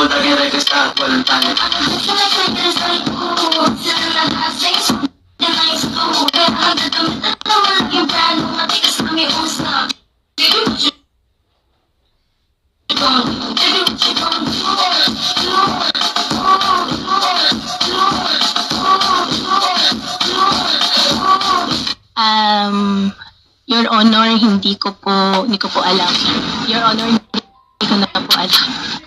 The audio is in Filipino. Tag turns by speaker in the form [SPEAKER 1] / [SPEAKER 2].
[SPEAKER 1] lagi requesta, walang talent.
[SPEAKER 2] Your Honor, hindi ko po alam. Your Honor, hindi ko na po alam.